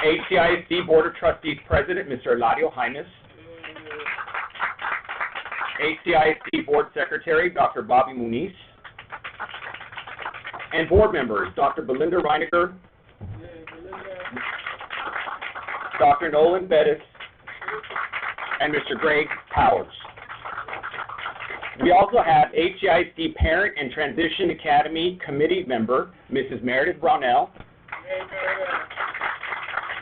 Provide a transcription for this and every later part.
HCISD Board of Trustees President, Mr. Eladio Jaimes. HCISD Board Secretary, Dr. Bobby Muniz. And board members, Dr. Belinda Reiniger, Dr. Nolan Bettis, and Mr. Greg Powers. We also have HCISD Parent and Transition Academy Committee member, Mrs. Meredith Brownell,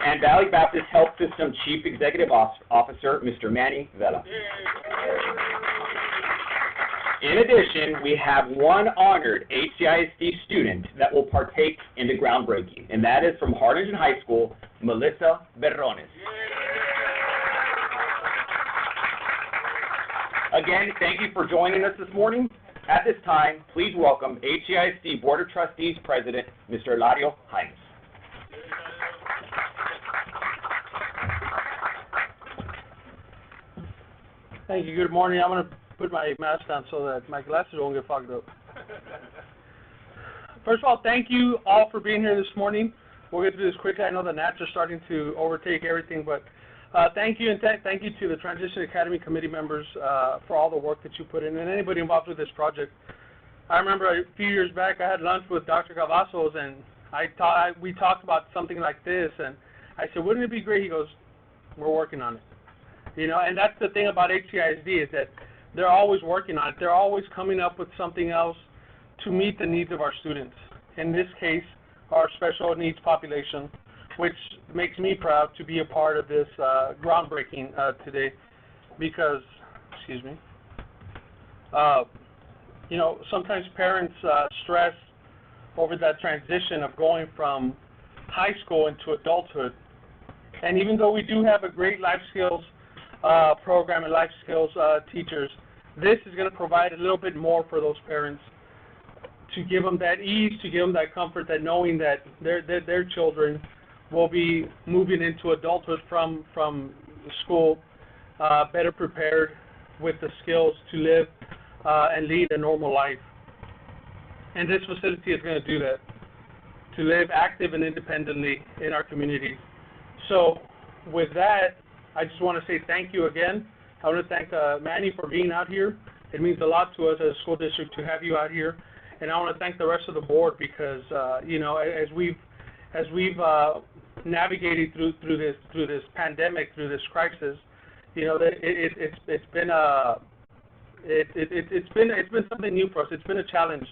and Valley Baptist Health System Chief Executive Officer, Mr. Manny Vela. In addition, we have one honored HCISD student that will partake in the groundbreaking, and that is from Harlingen High School, Melissa Berrones. Again, thank you for joining us this morning. At this time, please welcome HCISD Board of Trustees President, Mr. Eladio Jaimes. Thank you. Good morning. I'm going to put my mask on so that my glasses won't get fogged up. First of all, thank you all for being here this morning. We'll get through this quickly. I know the gnats are starting to overtake everything, but thank you, and thank you to the Transition Academy Committee members for all the work that you put in, and anybody involved with this project. I remember a few years back I had lunch with Dr. Cavazos, and we talked about something like this, and I said, wouldn't it be great? He goes, we're working on it. You know, and that's the thing about HCISD is that they're always working on it. They're always coming up with something else to meet the needs of our students. In this case, our special needs population, which makes me proud to be a part of this groundbreaking today because, you know, sometimes parents stress over that transition of going from high school into adulthood. And even though we do have a great life skills program and life skills teachers, this is going to provide a little bit more for those parents to give them that ease, to give them that comfort, that knowing that their children will be moving into adulthood from school better prepared with the skills to live and lead a normal life. And this facility is going to do that, to live active and independently in our community. So with that, I just want to say thank you again. I want to thank Manny for being out here. It means a lot to us as a school district to have you out here. And I want to thank the rest of the board because, you know, as we've navigated through this pandemic, through this crisis, you know, it's been something new for us. It's been a challenge.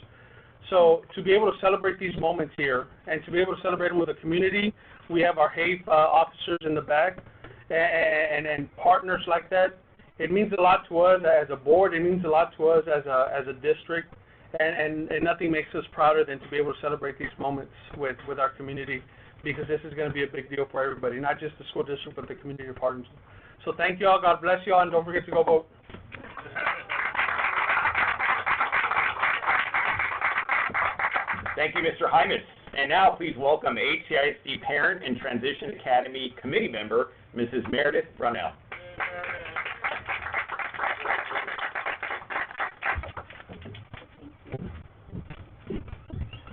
So to be able to celebrate these moments here and to be able to celebrate them with the community, we have our HAVE officers in the back and partners like that. It means a lot to us as a board. It means a lot to us as a district. And nothing makes us prouder than to be able to celebrate these moments with our community, because this is going to be a big deal for everybody, not just the school district, but the community of Harlingen. So thank you all. God bless you all, and don't forget to go vote. Thank you, Mr. Jaimes. And now please welcome HCISD Parent and Transition Academy Committee member, Mrs. Meredith Brownell.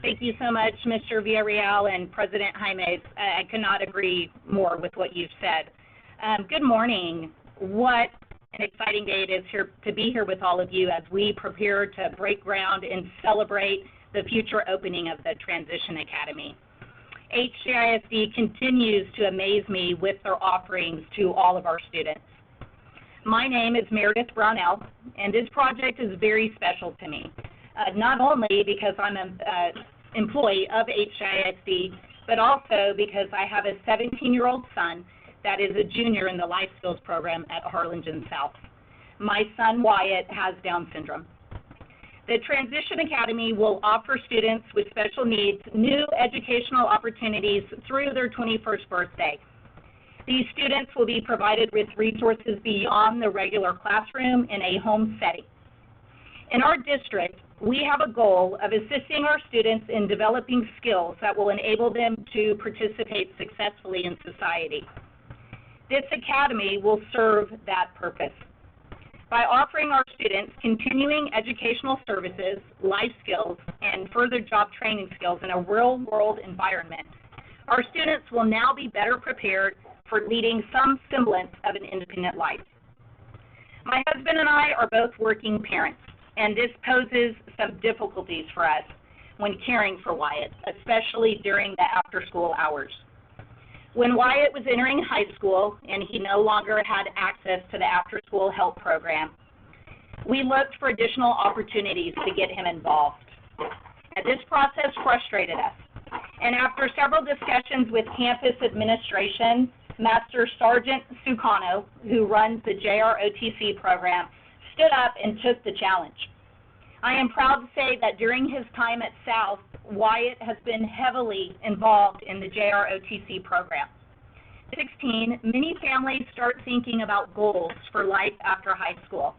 Thank you so much, Mr. Villarreal and President Jaimes. I cannot agree more with what you've said. Good morning. What an exciting day it is here to be here with all of you as we prepare to break ground and celebrate the future opening of the Transition Academy. HCISD continues to amaze me with their offerings to all of our students. My name is Meredith Brownell, and this project is very special to me, not only because I'm an employee of HCISD, but also because I have a 17-year-old son that is a junior in the Life Skills program at Harlingen South. My son Wyatt has Down syndrome. The Transition Academy will offer students with special needs new educational opportunities through their 21st birthday. These students will be provided with resources beyond the regular classroom in a home setting. In our district, we have a goal of assisting our students in developing skills that will enable them to participate successfully in society. This academy will serve that purpose. By offering our students continuing educational services, life skills, and further job training skills in a real-world environment, Our students will now be better prepared for leading some semblance of an independent life. My husband and I are both working parents, and this poses some difficulties for us when caring for Wyatt, especially during the after-school hours. When Wyatt was entering high school and he no longer had access to the after-school help program, we looked for additional opportunities to get him involved. And this process frustrated us. And after several discussions with campus administration, Master Sergeant Sucano, who runs the JROTC program, stood up and took the challenge. I am proud to say that during his time at South, Wyatt has been heavily involved in the JROTC program. At 16, many families start thinking about goals for life after high school.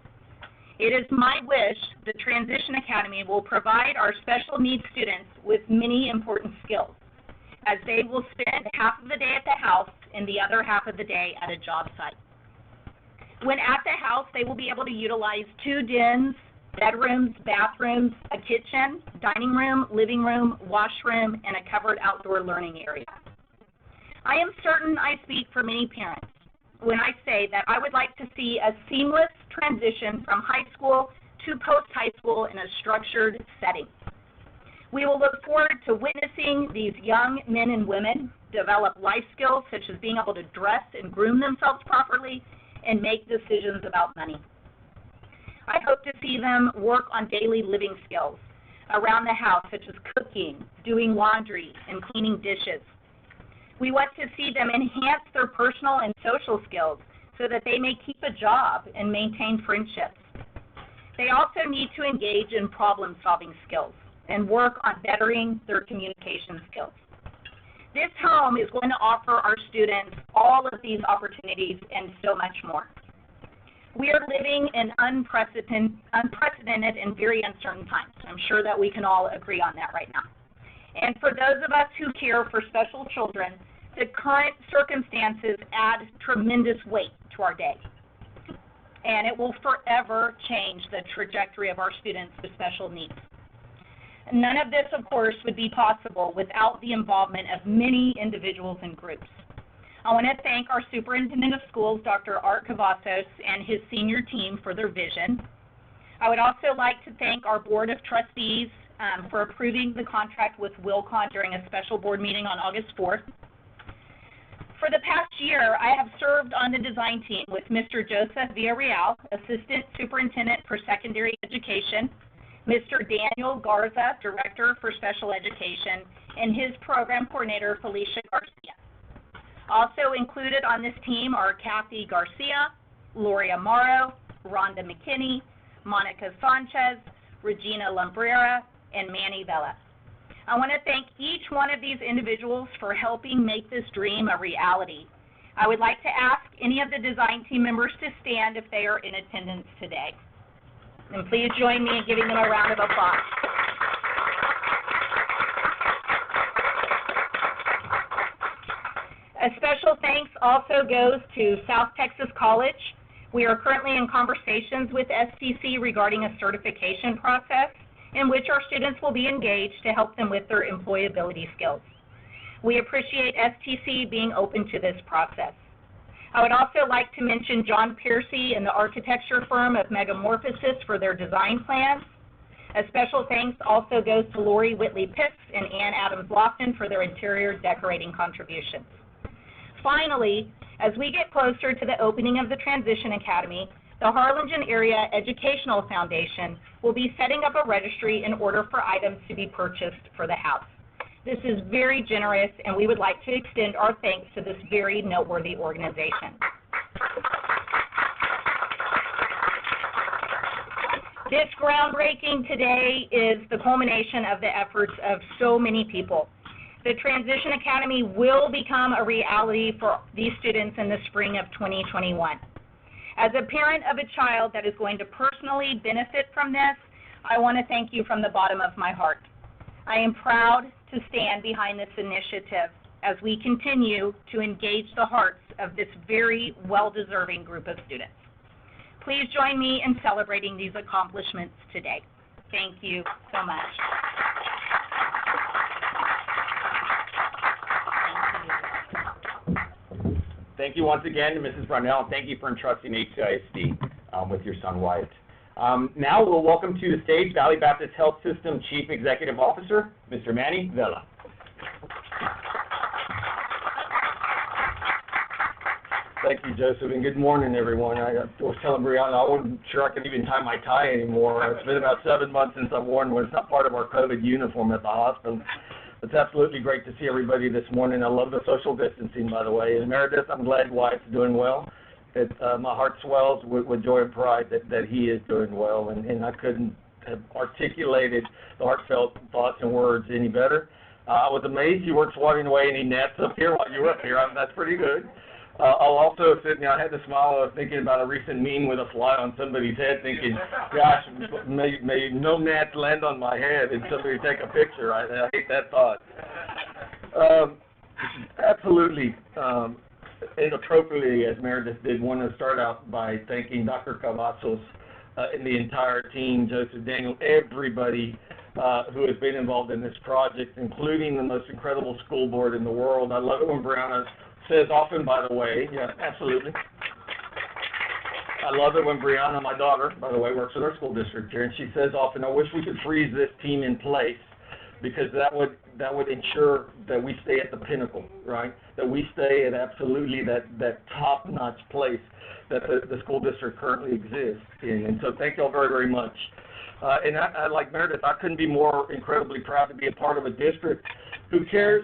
It is my wish the Transition Academy will provide our special needs students with many important skills, as they will spend half of the day at the house and the other half of the day at a job site. When at the house, they will be able to utilize 2 dens, bedrooms, bathrooms, a kitchen, dining room, living room, washroom, and a covered outdoor learning area. I am certain I speak for many parents when I say that I would like to see a seamless transition from high school to post-high school in a structured setting. We will look forward to witnessing these young men and women develop life skills such as being able to dress and groom themselves properly and make decisions about money. I hope to see them work on daily living skills around the house, such as cooking, doing laundry, and cleaning dishes. We want to see them enhance their personal and social skills so that they may keep a job and maintain friendships. They also need to engage in problem-solving skills and work on bettering their communication skills. This home is going to offer our students all of these opportunities and so much more. We are living in unprecedented and very uncertain times. I'm sure that we can all agree on that right now. And for those of us who care for special children, the current circumstances add tremendous weight to our day. And it will forever change the trajectory of our students with special needs. None of this, of course, would be possible without the involvement of many individuals and groups. I want to thank our Superintendent of Schools, Dr. Art Cavazos, and his senior team for their vision. I would also like to thank our Board of Trustees for approving the contract with Wilcon during a special board meeting on August 4th. For the past year, I have served on the design team with Mr. Joseph Villarreal, Assistant Superintendent for Secondary Education, Mr. Daniel Garza, Director for Special Education, and his program coordinator, Felicia Garcia. Also included on this team are Kathy Garcia, Lori Amaro, Rhonda McKinney, Monica Sanchez, Regina Lumbrera, and Manny Vela. I want to thank each one of these individuals for helping make this dream a reality. I would like to ask any of the design team members to stand if they are in attendance today. And please join me in giving them a round of applause. A special thanks also goes to South Texas College. We are currently in conversations with STC regarding a certification process in which our students will be engaged to help them with their employability skills. We appreciate STC being open to this process. I would also like to mention John Piercy and the architecture firm of Megamorphosis for their design plans. A special thanks also goes to Lori Whitley-Pitts and Ann Adams-Lofton for their interior decorating contributions. Finally, as we get closer to the opening of the Transition Academy, the Harlingen Area Educational Foundation will be setting up a registry in order for items to be purchased for the house. This is very generous, and we would like to extend our thanks to this very noteworthy organization. This groundbreaking today is the culmination of the efforts of so many people. The Transition Academy will become a reality for these students in the spring of 2021. As a parent of a child that is going to personally benefit from this, I want to thank you from the bottom of my heart. I am proud to stand behind this initiative as we continue to engage the hearts of this very well-deserving group of students. Please join me in celebrating these accomplishments today. Thank you so much. Thank you once again to Mrs. Brunell, and thank you for entrusting HCISD with your son Wyatt. Now we'll welcome to the stage Valley Baptist Health System Chief Executive Officer, Mr. Manny Vela. Thank you, Joseph, and good morning, everyone. I was telling Brianna I wasn't sure I could even tie my tie anymore. It's been about 7 months since I've worn one. It's not part of our COVID uniform at the hospital. It's absolutely great to see everybody this morning. I love the social distancing, by the way. And Meredith, I'm glad Wyatt's doing well. My heart swells with joy and pride that he is doing well, and I couldn't have articulated the heartfelt thoughts and words any better. I was amazed you weren't swatting away any nets up here while you were up here. That's pretty good. I'll also sit, I had to smile thinking about a recent meme with a fly on somebody's head, thinking, gosh, may no gnats land on my head and somebody take a picture. I hate that thought. Absolutely, and appropriately, as Meredith did, want to start out by thanking Dr. Cavazos and the entire team, Joseph, Daniel, everybody who has been involved in this project, including the most incredible school board in the world. I love it when Brianna says often, by the way, yeah, absolutely. I love it when Brianna, my daughter, by the way, works at our school district here, and she says often, I wish we could freeze this team in place, because that would ensure that we stay at the pinnacle, right? That we stay at absolutely that top-notch place that the school district currently exists in. And so thank you all very, very much. And I, like Meredith, I couldn't be more incredibly proud to be a part of a district who cares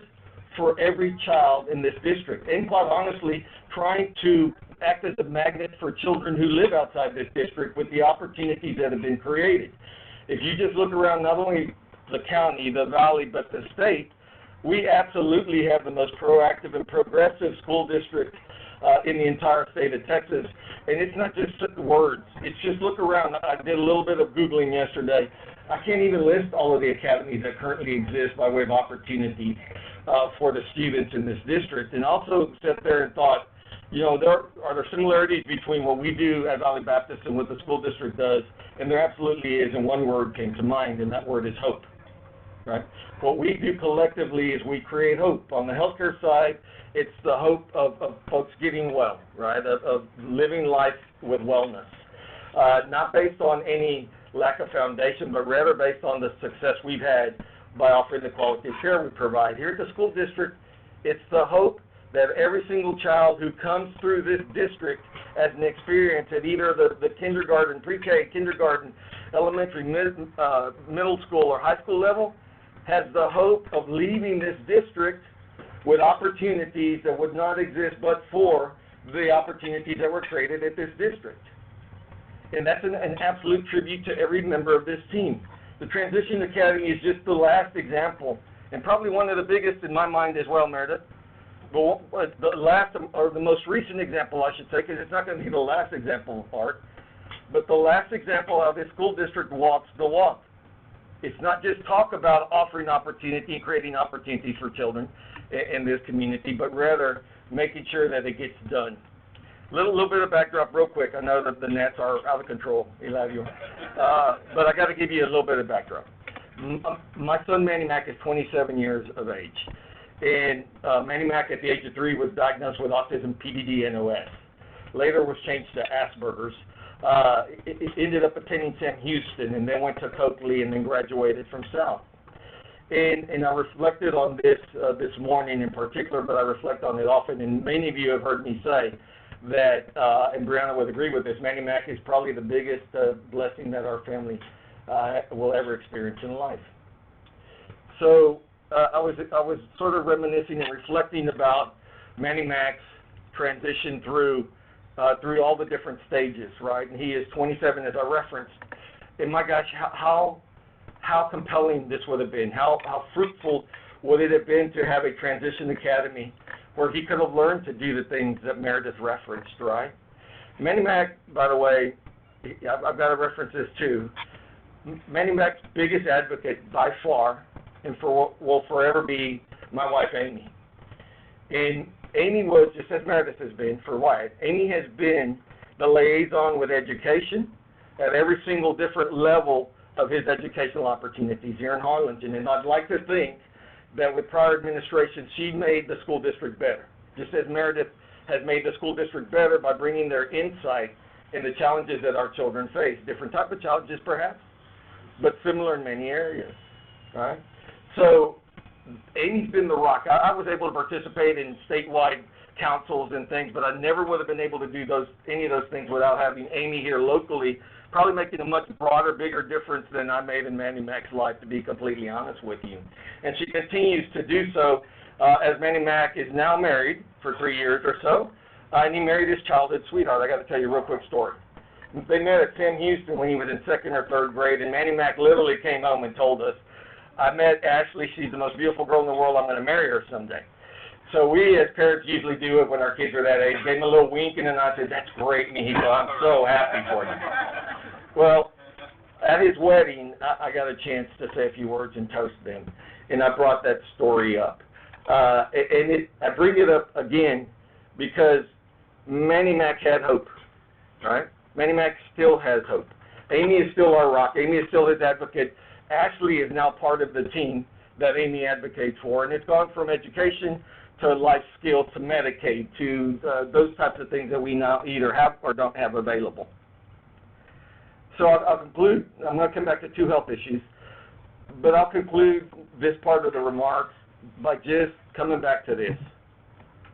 for every child in this district, and quite honestly, trying to act as a magnet for children who live outside this district with the opportunities that have been created. If you just look around not only the county, the valley, but the state, we absolutely have the most proactive and progressive school district in the entire state of Texas. And it's not just words. It's just look around. I did a little bit of Googling yesterday. I can't even list all of the academies that currently exist by way of opportunities for the students in this district. And also sat there and thought, are there similarities between what we do at Valley Baptist and what the school district does? And there absolutely is, and one word came to mind, and that word is hope. Right? What we do collectively is we create hope. On the healthcare side, it's the hope of folks getting well, right, of living life with wellness, not based on any lack of foundation, but rather based on the success we've had by offering the quality of care we provide. Here at the school district, it's the hope that every single child who comes through this district has an experience at either the kindergarten, pre-K, kindergarten, elementary, middle school, or high school level, has the hope of leaving this district with opportunities that would not exist but for the opportunities that were created at this district. And that's an absolute tribute to every member of this team. The Transition Academy is just the last example, and probably one of the biggest in my mind as well, Meredith. But the last, or the most recent example, I should say, because it's not going to be the last example of art, but the last example of how this school district walks the walk. It's not just talk about offering opportunity and creating opportunities for children in this community, but rather making sure that it gets done. Little bit of backdrop real quick. I know that the gnats are out of control, Eladio. But I got to give you a little bit of backdrop. My son Manny Mac is 27 years of age. And Manny Mac at the age of 3 was diagnosed with autism, PDD, NOS. Later was changed to Asperger's. It ended up attending Sam Houston and then went to Coakley and then graduated from South. And I reflected on this this morning in particular, but I reflect on it often, and many of you have heard me say that, and Brianna would agree with this, Manny Mac is probably the biggest blessing that our family will ever experience in life. So I was sort of reminiscing and reflecting about Manny Mac's transition through all the different stages, right? And he is 27, as I referenced. And my gosh, how compelling this would have been. How fruitful would it have been to have a transition academy where he could have learned to do the things that Meredith referenced, right? Manny Mac, by the way, I've got to reference this too. Manny Mac's biggest advocate by far, and will forever be my wife, Amy. And Amy was, just as Meredith has been for Wyatt, Amy has been the liaison with education at every single different level of his educational opportunities here in Harlingen. And I'd like to think that with prior administration, she made the school district better. Just as Meredith has made the school district better by bringing their insight in the challenges that our children face. Different type of challenges perhaps, but similar in many areas, right? So Amy's been the rock. I was able to participate in statewide councils and things, but I never would have been able to do any of those things without having Amy here locally, probably making a much broader, bigger difference than I made in Manny Mac's life, to be completely honest with you. And she continues to do so as Manny Mac is now married for 3 years or so, and he married his childhood sweetheart. I got to tell you a real quick story. They met at Sam Houston when he was in 2nd or 3rd grade, and Manny Mac literally came home and told us, I met Ashley, she's the most beautiful girl in the world, I'm going to marry her someday. So we as parents usually do it when our kids are that age. Gave him a little wink and then I said, that's great, and he goes, I'm so happy for you. Well, at his wedding, I got a chance to say a few words and toast them, and I brought that story up. I bring it up again because Manny Mac had hope, right? Manny Mac still has hope. Amy is still our rock. Amy is still his advocate. Ashley is now part of the team that Amy advocates for, and it's gone from education to life skills to Medicaid to those types of things that we now either have or don't have available. So I'll conclude. I'm going to come back to 2 health issues, but I'll conclude this part of the remarks by just coming back to this.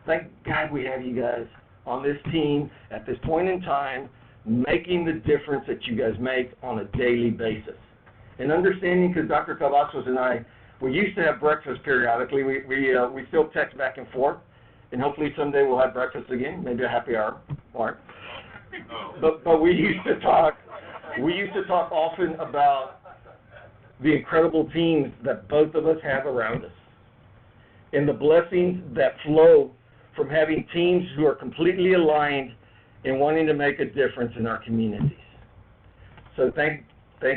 Thank God we have you guys on this team at this point in time, making the difference that you guys make on a daily basis. And understanding, because Dr. Cavazos and I, we used to have breakfast periodically. We still text back and forth, and hopefully someday we'll have breakfast again, maybe a happy hour, Mark. But we used to talk. We used to talk often about the incredible teams that both of us have around us, and the blessings that flow from having teams who are completely aligned in wanting to make a difference in our communities. So thank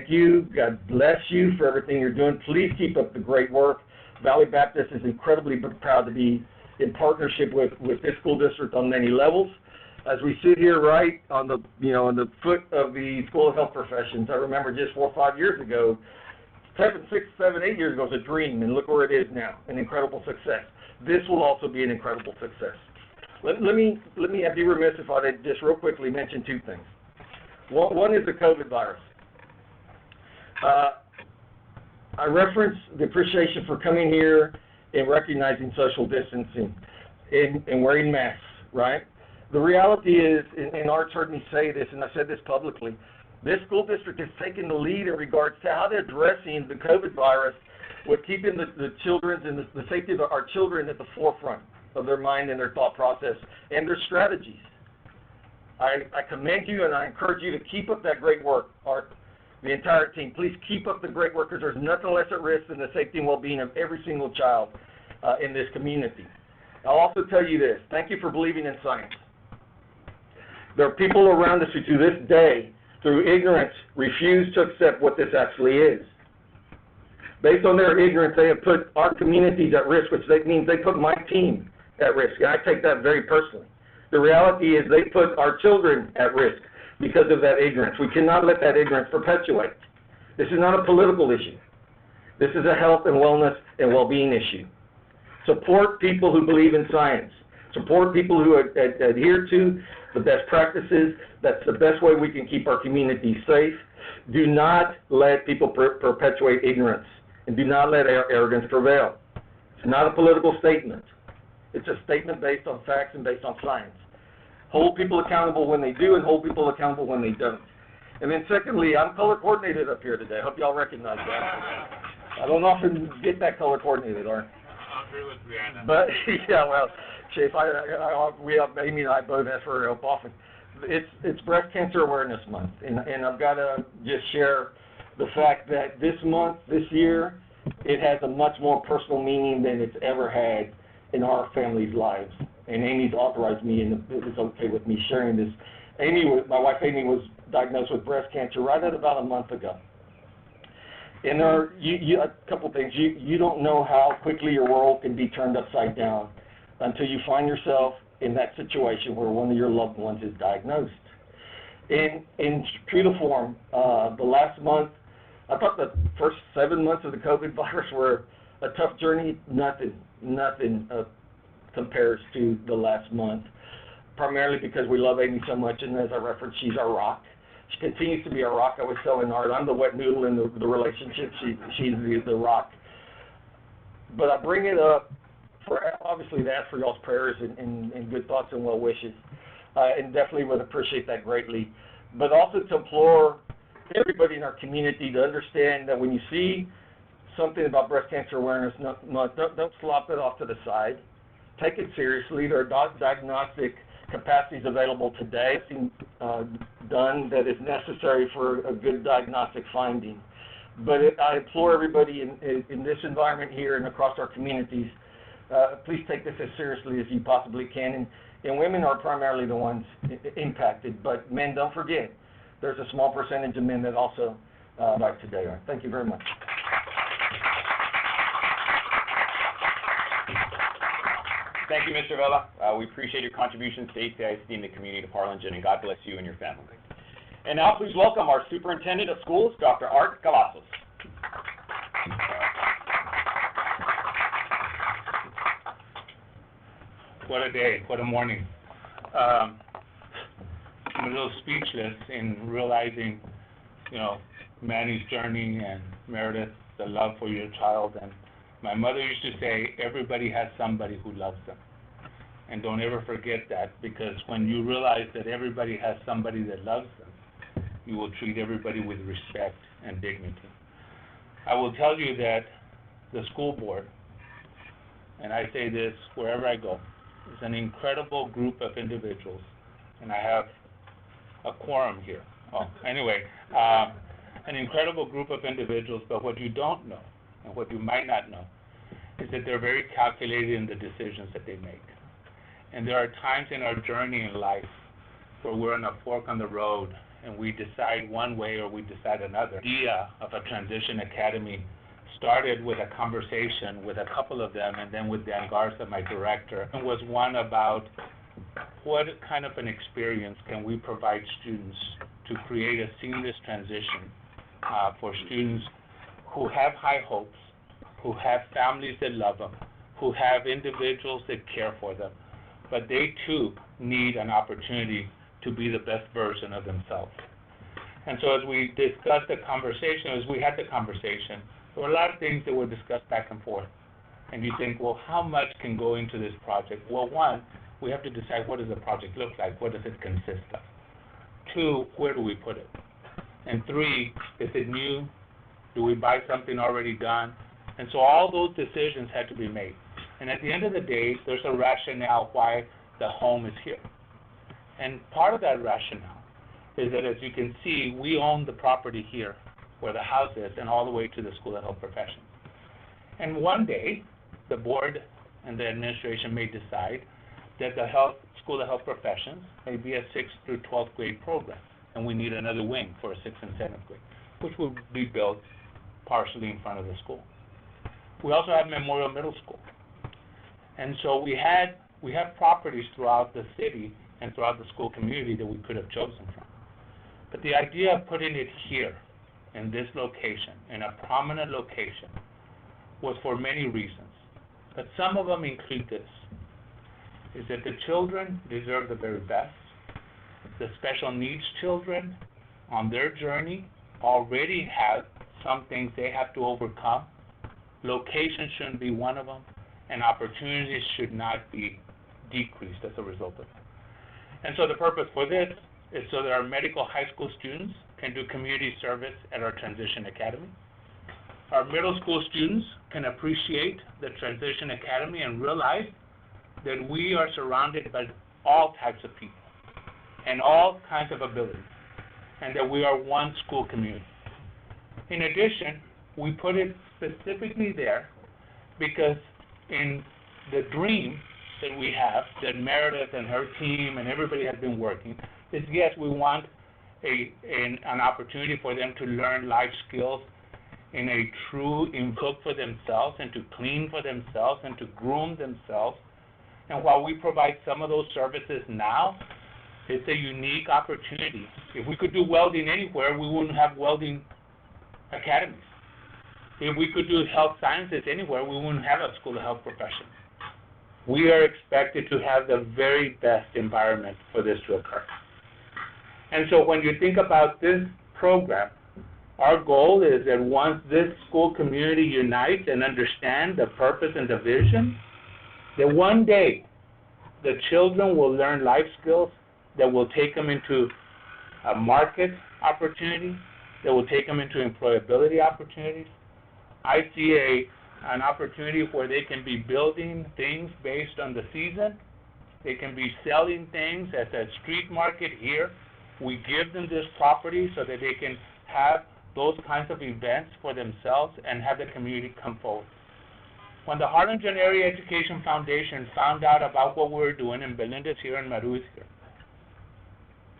you. God bless you for everything you're doing. Please keep up the great work. Valley Baptist is incredibly proud to be in partnership with this school district on many levels. As we sit here right on the foot of the School of Health Professions, I remember just 4 or 5 years ago, 7, 6, 7, 8 years ago was a dream, and look where it is now, an incredible success. This will also be an incredible success. Let me I'd be remiss if I did just real quickly mention 2 things. One is the COVID virus. I referenced the appreciation for coming here and recognizing social distancing and wearing masks, right? The reality is, and Art's heard me say this, and I said this publicly, this school district has taken the lead in regards to how they're addressing the COVID virus with keeping the children and the safety of our children at the forefront of their mind and their thought process and their strategies. I commend you and I encourage you to keep up that great work, Art, the entire team. Please keep up the great work, because there's nothing less at risk than the safety and well-being of every single child in this community. I'll also tell you this. Thank you for believing in science. There are people around us who to this day, through ignorance, refuse to accept what this actually is. Based on their ignorance, they have put our communities at risk, which means they put my team at risk, and I take that very personally. The reality is they put our children at risk because of that ignorance. We cannot let that ignorance perpetuate. This is not a political issue. This is a health and wellness and well-being issue. Support people who believe in science. Support people who adhere to the best practices. That's the best way we can keep our communities safe. Do not let people perpetuate ignorance, and do not let arrogance prevail. It's not a political statement. It's a statement based on facts and based on science. Hold people accountable when they do, and hold people accountable when they don't. And then secondly, I'm color coordinated up here today. I hope y'all recognize that. I don't often get that color coordinated, Art. But yeah, well, Chief, Amy and I both ask for help often. It's Breast Cancer Awareness Month, and I've got to just share the fact that this month, this year, it has a much more personal meaning than it's ever had in our family's lives. And Amy's authorized me, and it was okay with me sharing this. My wife Amy was diagnosed with breast cancer right at about a month ago. And there are a couple things. You don't know how quickly your world can be turned upside down until you find yourself in that situation where one of your loved ones is diagnosed. In true to form, the last month, I thought the first 7 months of the COVID virus were a tough journey. Nothing compares to the last month. primarily because we love Amy so much, and as I referenced, she's our rock. She continues to be our rock. I was telling Art, I'm the wet noodle in the relationship. She's the rock. But I bring it up for obviously to ask for y'all's prayers and good thoughts and well wishes, and definitely would appreciate that greatly. But also to implore everybody in our community to understand that when you see something about Breast Cancer Awareness Month, don't slop it off to the side. Take it seriously. There are diagnostic capacities available today done that is necessary for a good diagnostic finding. But I implore everybody in this environment here and across our communities, please take this as seriously as you possibly can. And women are primarily the ones impacted, but men, don't forget, there's a small percentage of men that also like today are. Thank you very much. Thank you, Mr. Vela. We appreciate your contributions to ACISD and the community of Harlingen, and God bless you and your family. And now please welcome our Superintendent of Schools, Dr. Art Cavazos. What a day, what a morning. I'm a little speechless in realizing, Manny's journey and Meredith, the love for your child. And my mother used to say, everybody has somebody who loves them. And don't ever forget that, because when you realize that everybody has somebody that loves them, you will treat everybody with respect and dignity. I will tell you that the school board, and I say this wherever I go, is an incredible group of individuals, and I have a quorum here. An incredible group of individuals, but what you don't know, and what you might not know, is that they're very calculated in the decisions that they make. And there are times in our journey in life where we're on a fork on the road, and we decide one way or we decide another. The idea of a transition academy started with a conversation with a couple of them, and then with Dan Garza, my director, and was one about what kind of an experience can we provide students to create a seamless transition for students who have high hopes, who have families that love them, who have individuals that care for them, but they too need an opportunity to be the best version of themselves. And so as we discussed the conversation, as we had the conversation, there were a lot of things that were discussed back and forth. And you think, well, how much can go into this project? Well, one, we have to decide, what does the project look like? What does it consist of? Two, where do we put it? And three, is it new? Do we buy something already done? And so all those decisions had to be made. And at the end of the day, there's a rationale why the home is here. And part of that rationale is that, as you can see, we own the property here where the house is and all the way to the School of Health Professions. And one day, the board and the administration may decide that the School of Health Professions may be a 6th through 12th grade program, and we need another wing for a 6th and 7th grade, which will be built partially in front of the school. We also have Memorial Middle School. And so we have properties throughout the city and throughout the school community that we could have chosen from. But the idea of putting it here, in this location, in a prominent location, was for many reasons. But some of them include this, is that the children deserve the very best. The special needs children on their journey already have some things they have to overcome. Location shouldn't be one of them, and opportunities should not be decreased as a result of it. And so the purpose for this is so that our medical high school students can do community service at our Transition Academy. Our middle school students can appreciate the Transition Academy and realize that we are surrounded by all types of people and all kinds of abilities, and that we are one school community. In addition, we put it specifically there because in the dream that we have, that Meredith and her team and everybody has been working, is yes, we want an opportunity for them to learn life skills in a true cook for themselves and to clean for themselves and to groom themselves. And while we provide some of those services now, it's a unique opportunity. If we could do welding anywhere, we wouldn't have welding academies. If we could do health sciences anywhere, we wouldn't have a School of Health Professions. We are expected to have the very best environment for this to occur. And so when you think about this program, our goal is that once this school community unites and understands the purpose and the vision, that one day the children will learn life skills that will take them into a market opportunity, that will take them into employability opportunities. I see an opportunity where they can be building things based on the season. They can be selling things at the street market here. We give them this property so that they can have those kinds of events for themselves and have the community come forward. When the Harlingen Area Education Foundation found out about what we were doing, and Belinda's here and Maru is here,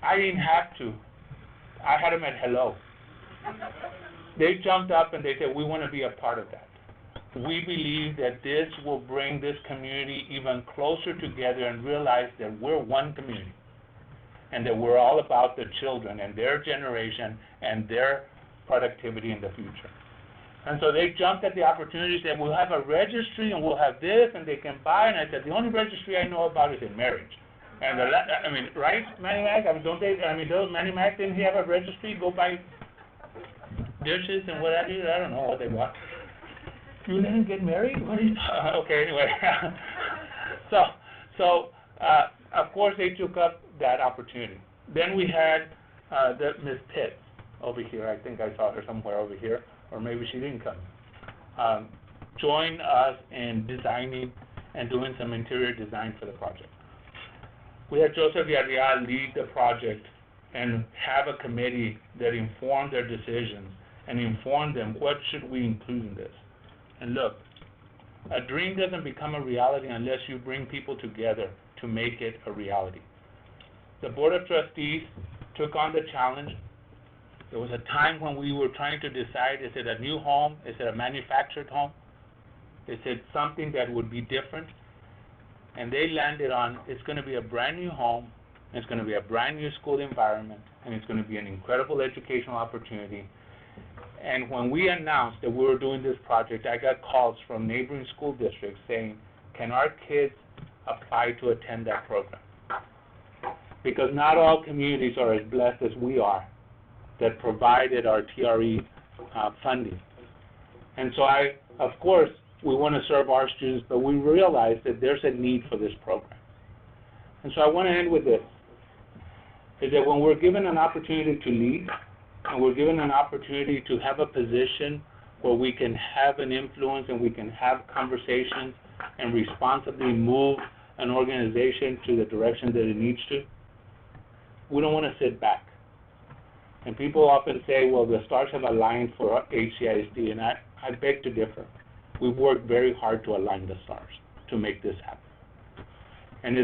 I didn't have to. I had them at hello. They jumped up and they said, we want to be a part of that. We believe that this will bring this community even closer together and realize that we're one community and that we're all about the children and their generation and their productivity in the future. And so they jumped at the opportunity, said, we'll have a registry and we'll have this and they can buy. And I said, the only registry I know about is in marriage. And right, Manny Mac? Those Manny Mac, didn't he have a registry? Go buy dishes and what have you? I don't know what they bought. You let him get married? What are you okay, anyway. So of course they took up that opportunity. Then we had Ms. Pitts over here. I think I saw her somewhere over here, or maybe she didn't come. Join us in designing and doing some interior design for the project. We had Joseph Villarreal lead the project and have a committee that informed their decisions and informed them what should we include in this. And look, a dream doesn't become a reality unless you bring people together to make it a reality. The Board of Trustees took on the challenge. There was a time when we were trying to decide, is it a new home? Is it a manufactured home? Is it something that would be different? And they landed on, it's going to be a brand new home, it's going to be a brand new school environment, and it's going to be an incredible educational opportunity. And when we announced that we were doing this project, I got calls from neighboring school districts saying, can our kids apply to attend that program? Because not all communities are as blessed as we are that provided our TRE funding. And so of course, we want to serve our students, but we realize that there's a need for this program. And so I want to end with this, is that when we're given an opportunity to lead, and we're given an opportunity to have a position where we can have an influence and we can have conversations and responsibly move an organization to the direction that it needs to, we don't want to sit back. And people often say, well, the stars have aligned for HCISD, and I beg to differ. We've worked very hard to align the stars to make this happen. And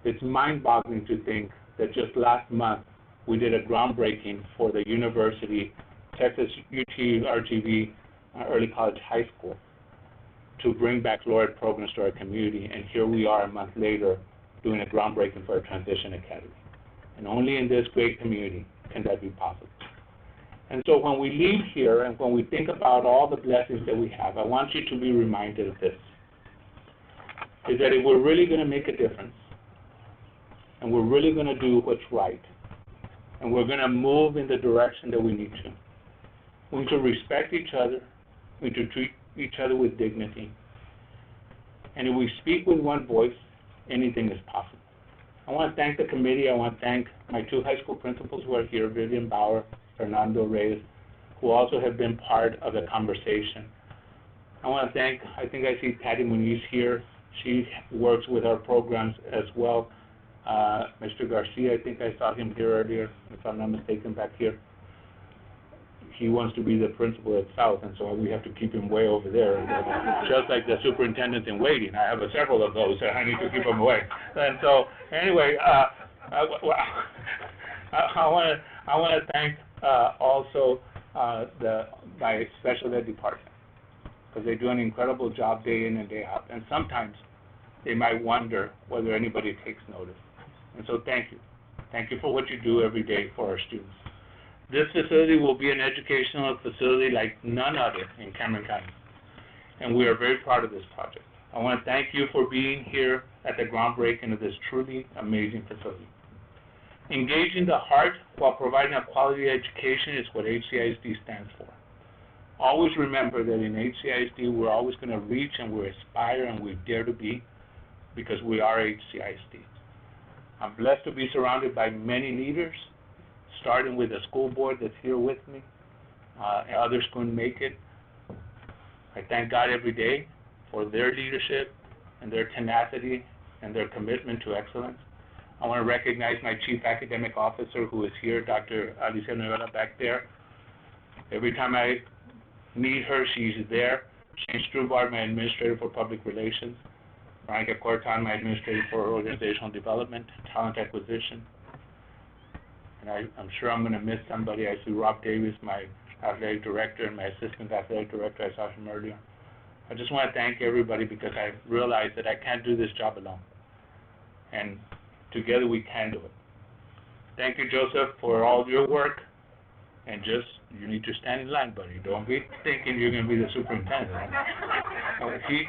it's mind-boggling to think that just last month we did a groundbreaking for the university, Texas UT RGV Early College High School, to bring baccalaureate programs to our community. And here we are a month later doing a groundbreaking for a transition academy. And only in this great community can that be possible. And so when we leave here and when we think about all the blessings that we have, I want you to be reminded of this, is that if we're really going to make a difference, and we're really going to do what's right, and we're going to move in the direction that we need to respect each other, we need to treat each other with dignity, and if we speak with one voice, anything is possible. I want to thank the committee. I want to thank my two high school principals who are here, Vivian Bauer, Fernando Reyes, who also have been part of the conversation. I want to thank, I think I see Patty Muniz here. She works with our programs as well. Mr. Garcia, I think I saw him here earlier, if I'm not mistaken, back here. He wants to be the principal at South, and so we have to keep him way over there, just like the superintendent in waiting. I have several of those, and I need to keep them away. And so, anyway, I want to thank also my special ed department, because they do an incredible job day in and day out, and sometimes they might wonder whether anybody takes notice. And so thank you. Thank you for what you do every day for our students. This facility will be an educational facility like none other in Cameron County, and we are very proud of this project. I want to thank you for being here at the groundbreaking of this truly amazing facility. Engaging the heart while providing a quality education is what HCISD stands for. Always remember that in HCISD we're always going to reach and we aspire and we dare to be because we are HCISD. I'm blessed to be surrounded by many leaders, starting with the school board that's here with me, and others couldn't make it. I thank God every day for their leadership and their tenacity and their commitment to excellence. I want to recognize my Chief Academic Officer who is here, Dr. Alicia Novella back there. Every time I meet her, she's there. Shane Strubart, my Administrator for Public Relations. Veronica Corton, my Administrator for Organizational Development, Talent Acquisition. And I'm sure I'm going to miss somebody. I see Rob Davis, my Athletic Director, and my Assistant Athletic Director. I saw him earlier. I just want to thank everybody because I realize that I can't do this job alone. And together we can do it. Thank you, Joseph, for all your work. And just, you need to stand in line, buddy. Don't be thinking you're going to be the superintendent.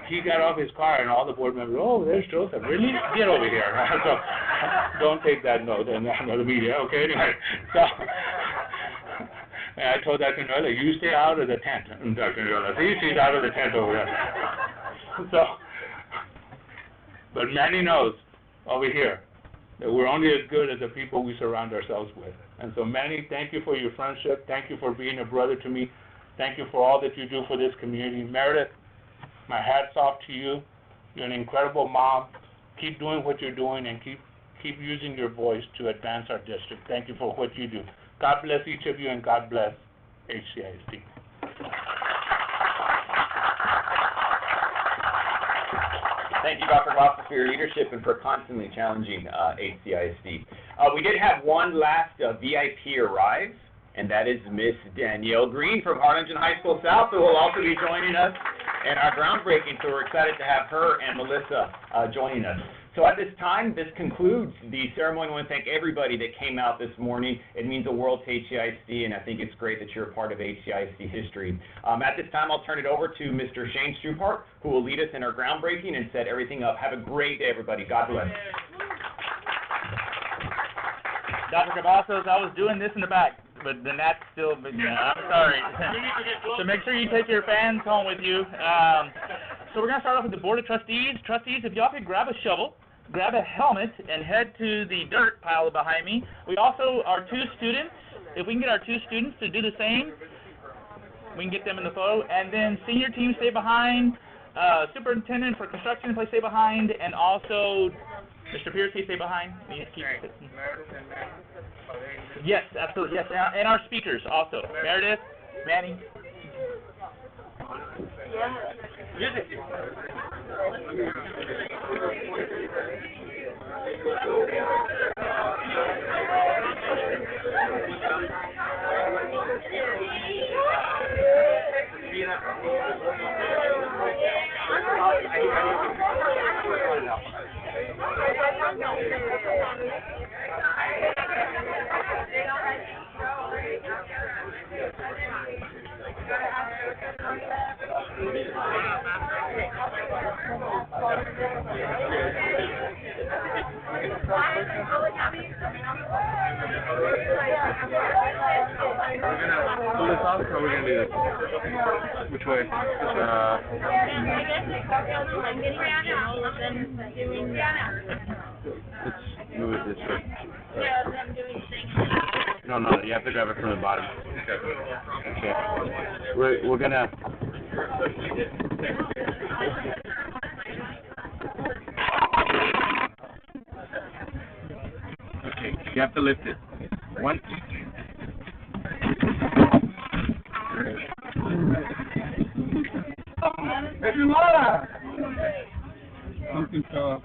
He got off his car and all the board members, oh, there's Joseph. Really? Get over here. So don't take that note and the media, okay? Anyway, so and I told Dr. Noella, you stay out of the tent. And Dr. Noella, see, she's out of the tent over there. So, but Manny knows over here that we're only as good as the people we surround ourselves with. And so, Manny, thank you for your friendship. Thank you for being a brother to me. Thank you for all that you do for this community. Meredith, my hat's off to you. You're an incredible mom. Keep doing what you're doing and keep using your voice to advance our district. Thank you for what you do. God bless each of you and God bless HCISD. Thank you, Dr. Glasser, for your leadership and for constantly challenging HCISD. We did have one last VIP arrive, and that is Miss Danielle Green from Harlingen High School South, who will also be joining us in our groundbreaking, so we're excited to have her and Melissa joining us. So at this time, this concludes the ceremony. I want to thank everybody that came out this morning. It means the world to HCISD, and I think it's great that you're a part of HCISD history. At this time, I'll turn it over to Mr. Shane Strubart, who will lead us in our groundbreaking and set everything up. Have a great day, everybody. God bless. Dr. Cavazos, I was doing this in the back, but the gnat's still, I'm sorry. So make sure you take your fans home with you. So we're going to start off with the Board of Trustees. Trustees, if y'all could grab a shovel, grab a helmet, and head to the dirt pile behind me. We also, our two students, if we can get our two students to do the same, we can get them in the photo. And then senior team, stay behind. Superintendent for construction, please stay behind. And also, Mr. Pierce, please stay behind. Yes, absolutely, yes. And our speakers also. Meredith, Manny. Music. How are we going to do this? Which way? Let's move it this way. No, you have to grab it from the bottom. Okay. We're gonna. Okay, you have to lift it. One. Something fell off.